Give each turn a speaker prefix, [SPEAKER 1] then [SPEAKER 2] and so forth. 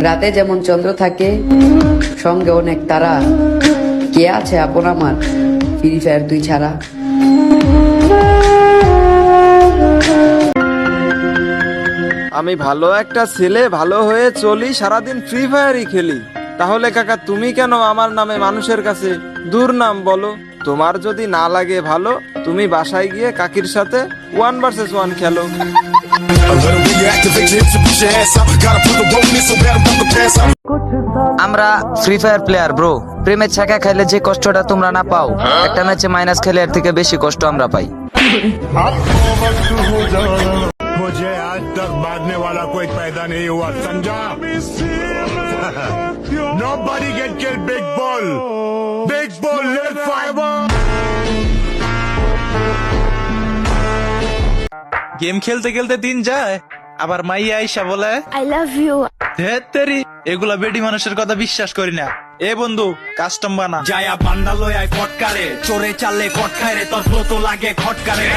[SPEAKER 1] রাতে যেমন চন্দ্র থাকে, সঙ্গে অনেক তারা, কে আছে আপন আমার ফ্রি ফায়ার তুই ছাড়া?
[SPEAKER 2] আমি ভালো একটা ছেলে, ভালো হয়ে চলি, সারাদিন ফ্রি ফায়ারই খেলি। তাহলে কাকা তুমি কেন আমার নামে মানুষের কাছে দুর্নাম বলো? তোমার যদি না লাগে ভালো, তুমি বাসায় গিয়ে কাকির সাথে 1 vs 1 খেলো।
[SPEAKER 3] আমরা ফ্রি ফায়ার প্লেয়ার ব্রো। প্রেমের ছাকা খাইলে যে কষ্টটা তোমরা না পাও, একটা ম্যাচে মাইনাস খেলে এর থেকে বেশি কষ্ট আমরা পাই।
[SPEAKER 4] मुझे आज तक भागने वाला कोई पैदा नहीं हुआ, समझा? Nobody can kill Big Bull. Big Bull live forever.
[SPEAKER 5] Game খেলতে খেলতে দিন যায়, আবার মাইয়া আইসা বলে
[SPEAKER 6] I love you.
[SPEAKER 5] তেরি এগুলা বেডি মানুষের কথা বিশ্বাস করি না। এ বন্ধু কাস্টম বানা
[SPEAKER 7] যায়া বান্দা লয় ফটকারে, চোরে চালে খটকারে, তোর তো লাগে খটকারে।